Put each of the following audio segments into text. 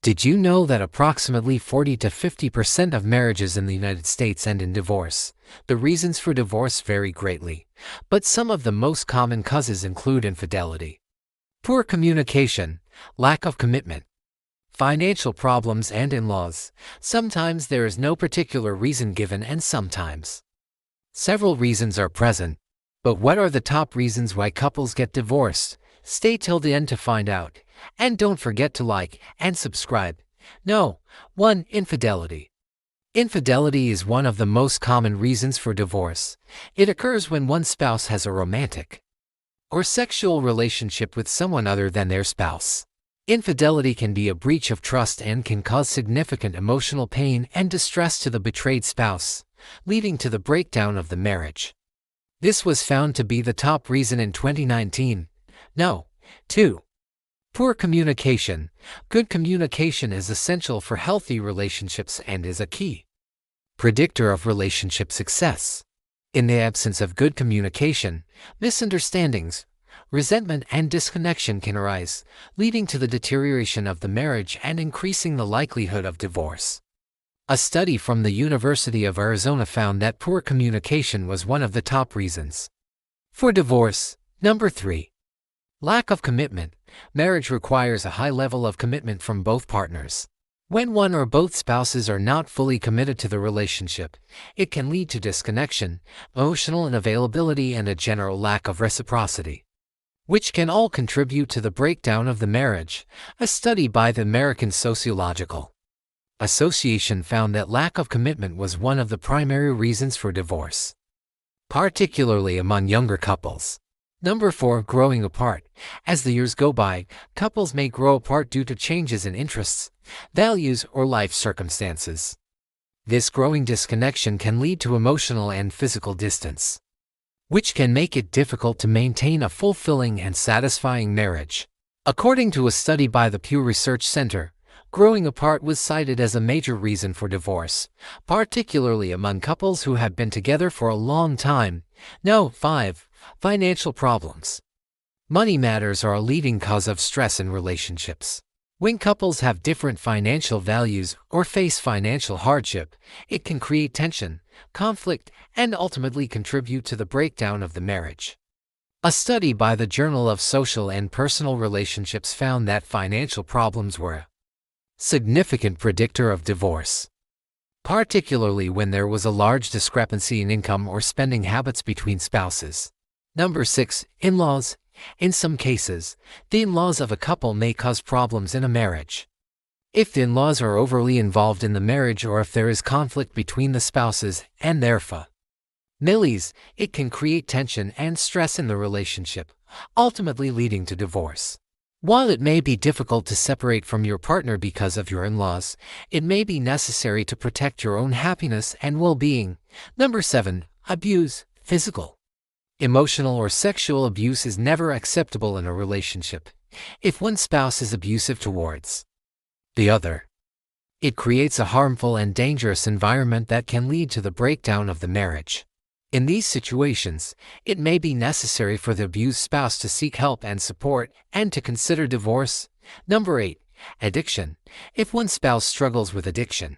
Did you know that approximately 40 to 50% of marriages in the United States end in divorce? The reasons for divorce vary greatly, but some of the most common causes include infidelity, poor communication, lack of commitment, financial problems, and in-laws. Sometimes there is no particular reason given, and sometimes several reasons are present. But what are the top reasons why couples get divorced? Stay till the end to find out. And don't forget to like and subscribe. 1. Infidelity. Infidelity is one of the most common reasons for divorce. It occurs when one spouse has a romantic or sexual relationship with someone other than their spouse. Infidelity can be a breach of trust and can cause significant emotional pain and distress to the betrayed spouse, leading to the breakdown of the marriage. This was found to be the top reason in 2019. 2. Poor communication. Good communication is essential for healthy relationships and is a key predictor of relationship success. In the absence of good communication, misunderstandings, resentment, and disconnection can arise, leading to the deterioration of the marriage and increasing the likelihood of divorce. A study from the University of Arizona found that poor communication was one of the top reasons for divorce. 3. Lack of commitment. Marriage requires a high level of commitment from both partners. When one or both spouses are not fully committed to the relationship, it can lead to disconnection, emotional unavailability, and a general lack of reciprocity, which can all contribute to the breakdown of the marriage. A study by the American Sociological Association found that lack of commitment was one of the primary reasons for divorce, particularly among younger couples. 4. Growing apart. As the years go by, couples may grow apart due to changes in interests, values, or life circumstances. This growing disconnection can lead to emotional and physical distance, which can make it difficult to maintain a fulfilling and satisfying marriage. According to a study by the Pew Research Center, growing apart was cited as a major reason for divorce, particularly among couples who have been together for a long time. 5. Financial problems. Money matters are a leading cause of stress in relationships. When couples have different financial values or face financial hardship, it can create tension, conflict, and ultimately contribute to the breakdown of the marriage. A study by the Journal of Social and Personal Relationships found that financial problems were a significant predictor of divorce, particularly when there was a large discrepancy in income or spending habits between spouses. 6. In-laws. In some cases, the in-laws of a couple may cause problems in a marriage. If the in-laws are overly involved in the marriage or if there is conflict between the spouses and their families, it can create tension and stress in the relationship, ultimately leading to divorce. While it may be difficult to separate from your partner because of your in-laws, it may be necessary to protect your own happiness and well-being. 7. Abuse. Physical, emotional, or sexual abuse is never acceptable in a relationship. If one spouse is abusive towards the other, it creates a harmful and dangerous environment that can lead to the breakdown of the marriage. In these situations, it may be necessary for the abused spouse to seek help and support and to consider divorce. 8. Addiction. If one spouse struggles with addiction,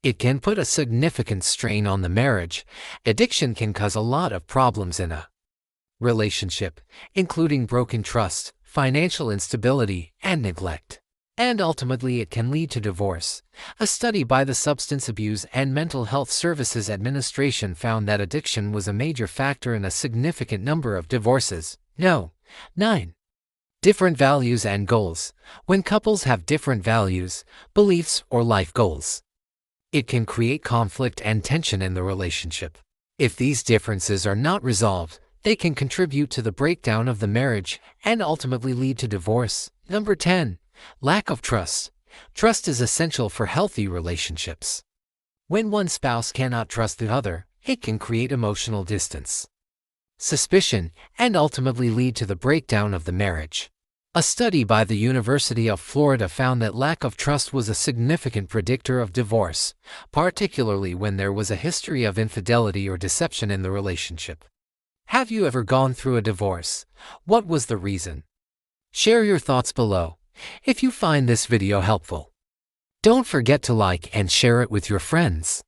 it can put a significant strain on the marriage. Addiction can cause a lot of problems in a relationship, including broken trust, financial instability, and neglect. And ultimately it can lead to divorce. A study by the Substance Abuse and Mental Health Services Administration found that addiction was a major factor in a significant number of divorces. 9. Different values and goals. When couples have different values, beliefs, or life goals, it can create conflict and tension in the relationship. If these differences are not resolved, they can contribute to the breakdown of the marriage and ultimately lead to divorce. 10. Lack of trust. Trust is essential for healthy relationships. When one spouse cannot trust the other, it can create emotional distance, suspicion, and ultimately lead to the breakdown of the marriage. A study by the University of Florida found that lack of trust was a significant predictor of divorce, particularly when there was a history of infidelity or deception in the relationship. Have you ever gone through a divorce? What was the reason? Share your thoughts below. If you find this video helpful, Don't forget to like and share it with your friends.